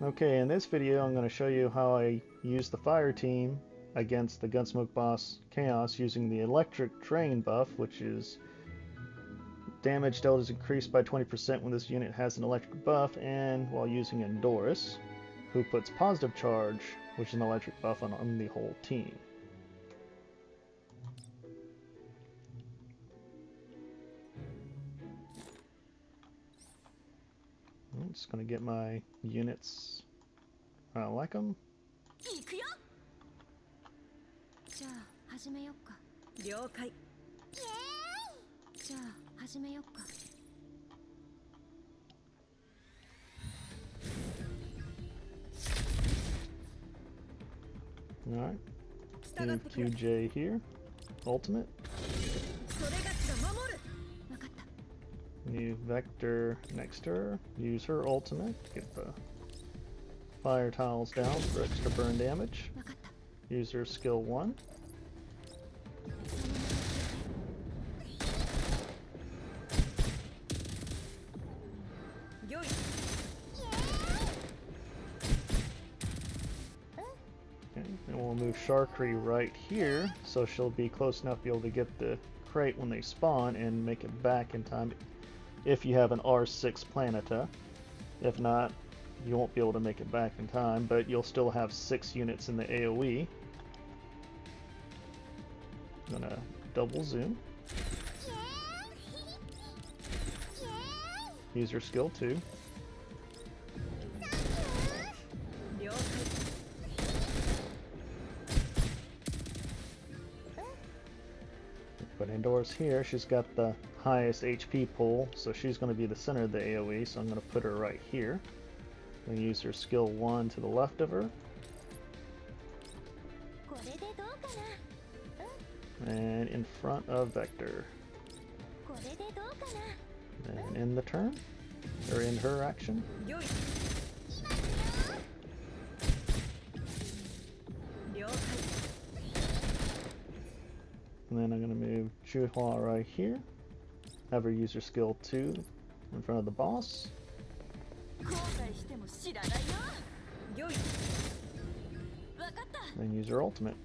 Okay, in this video I'm going to show you how I use the fire team against the Gunsmoke boss Chaos using the electric drain buff, which is damage dealt is increased by 20% when this unit has an electric buff, and while using Andoris, who puts positive charge, which is an electric buff on the whole team. I'm just going to get my units I like them. じゃあ始めよっか。了解。じゃあ始めよっか。Alright. New QJ here. Ultimate. New Vector next to her. Use her ultimate. Get the fire tiles down for extra burn damage. Use her skill 1. Okay, and we'll move Sharkery right here, so she'll be close enough to be able to get the crate when they spawn and make it back in time if you have an R6 Planeta. If not, you won't be able to make it back in time, but you'll still have 6 units in the AoE. I'm gonna double zoom. Use your skill 2. Put Andoris here. She's got the highest HP pool, so she's going to be the center of the AoE, so I'm going to put her right here. I'm going to use her skill 1 to the left of her. And in front of Vector. And end the turn, or end her action. And then I'm going to move Chuhua right here. Have her use her skill 2 in front of the boss. Then use her ultimate.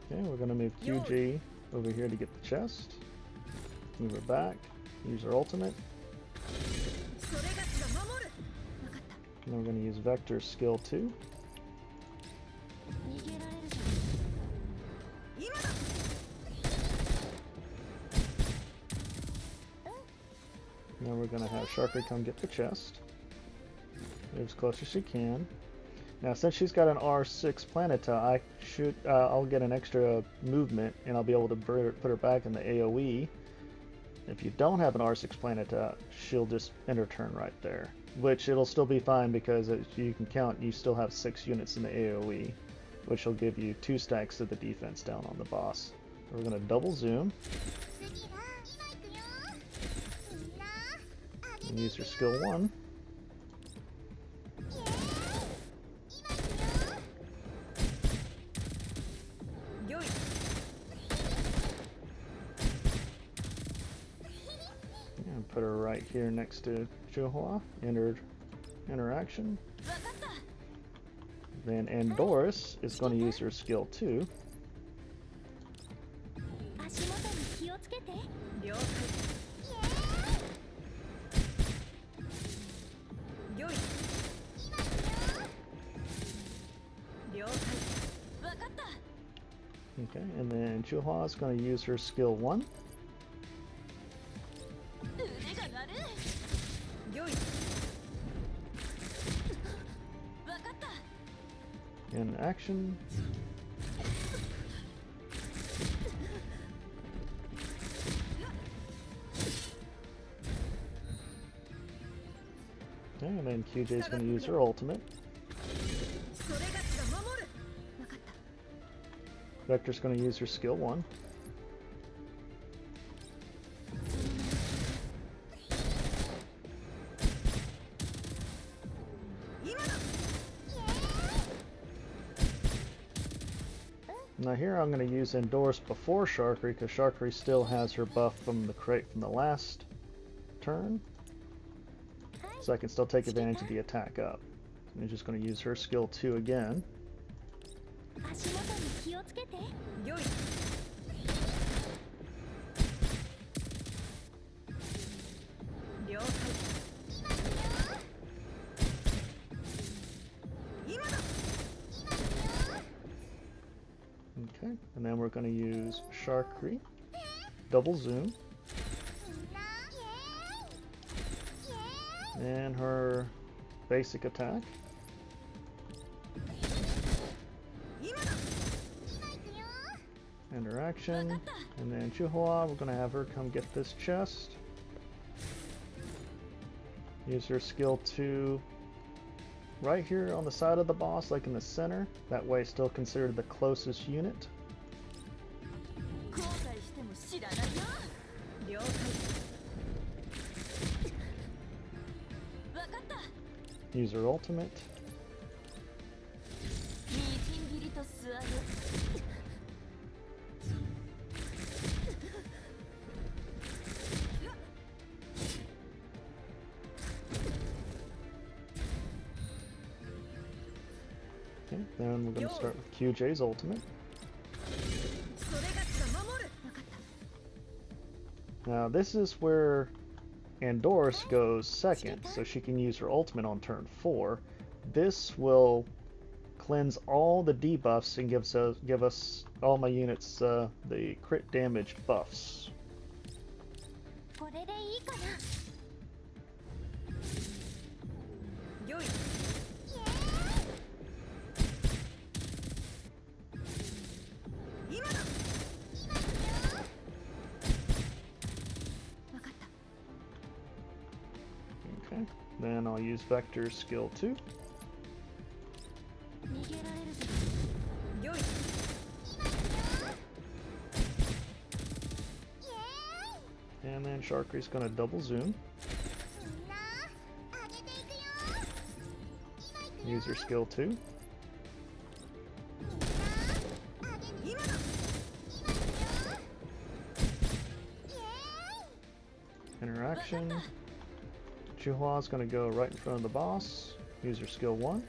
Okay, we're going to move QG over here to get the chest. Move her back. Use her ultimate. And then we're going to use Vector skill 2. Now we're going to have Sharkery come get the chest. Move as close as she can. Now, since she's got an R6 Planeta, I'll get an extra movement, and I'll be able to put her back in the AoE. If you don't have an R6 Planeta, she'll just end her turn right there. Which it'll still be fine because as you can count, you still have 6 units in the AoE, which will give you 2 stacks of the defense down on the boss. We're going to double zoom. And use your skill 1. And put her right here next to Chuhua. Entered interaction. Then Andoris is going to use her skill 2. Okay, and then Chuhua is going to use her skill 1. In action. Okay, and then QJ is going to use her ultimate. Vector's going to use her skill 1. Now here I'm going to use Andoris before Sharkery because Sharkery still has her buff from the crate from the last turn. So I can still take advantage of the attack up. I'm just going to use her skill 2 again. Okay, and then we're going to use Sharkery, double zoom, and her basic attack. And her action, and then Chuhua, we're going to have her come get this chest. Use her skill 2 right here on the side of the boss, like in the center. That way it's still considered the closest unit. Use her ultimate. Okay, then we're going to start with QJ's ultimate. Now this is where Andoris goes second, so she can use her ultimate on turn 4. This will cleanse all the debuffs and give us all my units the crit damage buffs. Okay, then I'll use Vector's skill 2. And then Sharkery's going to double zoom. Use her skill 2. Interaction. Chuhua's going to go right in front of the boss. Use her skill 1.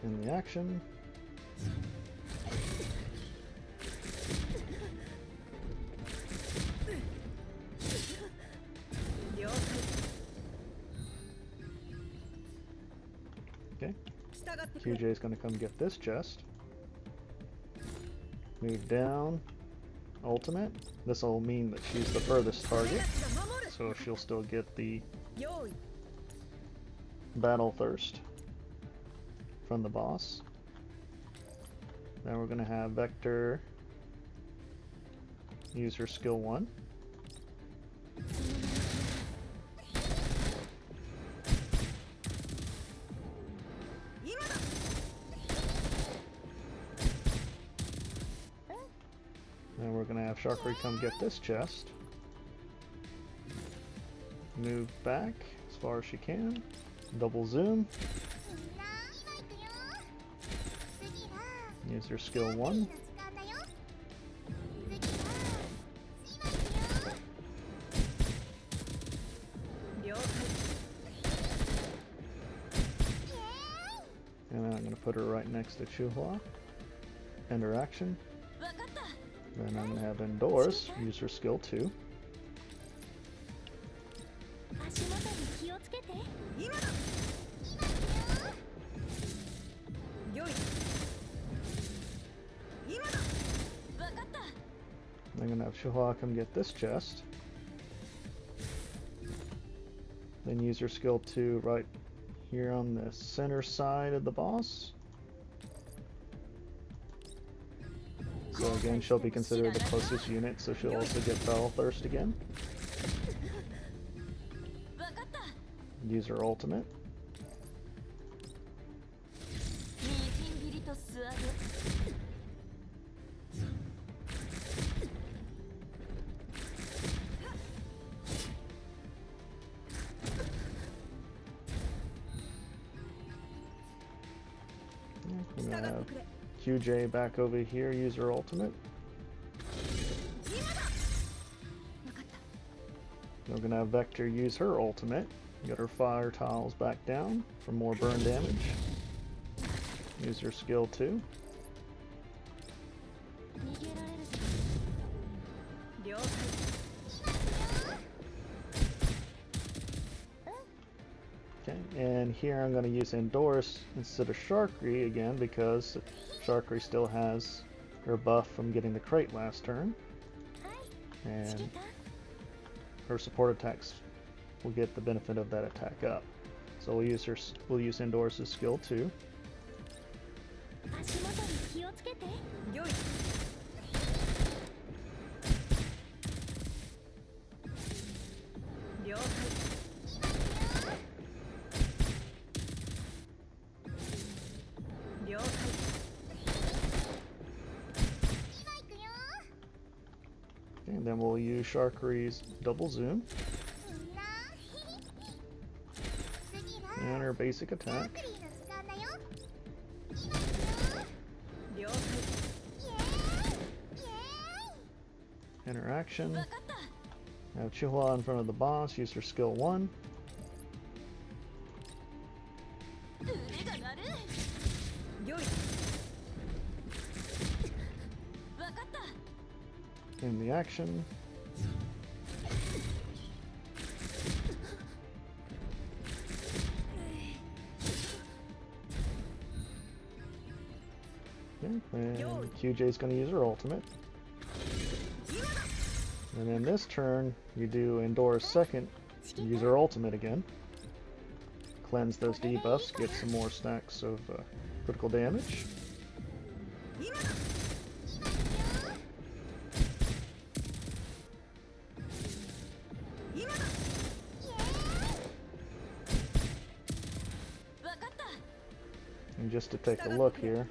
In the action. Okay. QJ is going to come get this chest. Move down. Ultimate. This will mean that she's the furthest target, so she'll still get the Battle Thirst from the boss. Then we're going to have Vector use her skill 1. Then we're going to have Sharkery come get this chest. Move back as far as she can. Double zoom. Use her skill 1. And then I'm going to put her right next to Chuhua. End her action. Then I'm going to have Andoris use her skill 2. I'm going to have Chuhua come get this chest. Then use her skill 2 right here on the center side of the boss. So again, she'll be considered the closest unit, so she'll also get Battle Thirst again. Use her ultimate. have QJ back over here use her ultimate. We're gonna have Vector use her ultimate. Get her fire tiles back down for more burn damage. Use her skill 2. Okay, and here I'm going to use Andoris instead of Sharkry again because Sharkry still has her buff from getting the crate last turn. And her support attacks will get the benefit of that attack up. So we'll use Andoris' skill 2. And then we'll use Sharkry's double zoom. And her basic attack. Interaction. Have Chihua in front of the boss, use her skill 1. In the action. Okay, and QJ is going to use her ultimate. And then this turn, you do Andoris second, use her ultimate again. Cleanse those debuffs, get some more stacks of critical damage. And just to take a look here,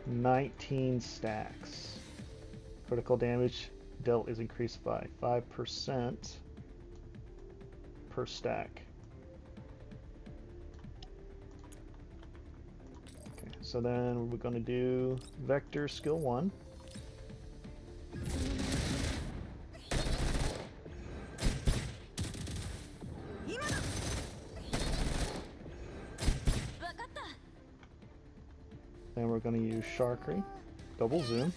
19 stacks. Critical damage dealt is increased by 5% per stack. Okay, so then we're going to do Vector skill 1. Then we're going to use Sharkry, double zoom.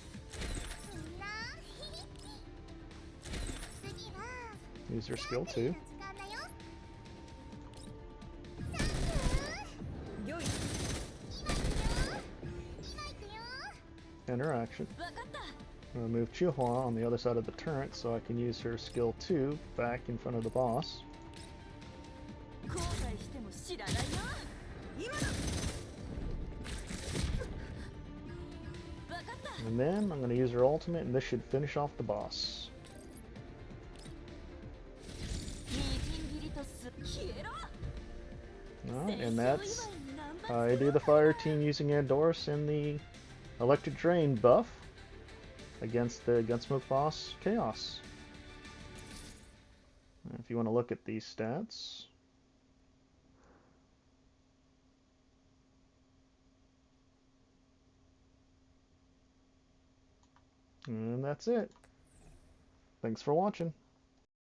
Use her skill 2. Interaction. I'm going to move Chihua on the other side of the turret so I can use her skill 2 back in front of the boss. And then I'm going to use her ultimate and this should finish off the boss. And that's how I do the fire team using Andoris in the electric drain buff against the Gunsmoke boss Chaos. If you want to look at these stats, and that's it. Thanks for watching.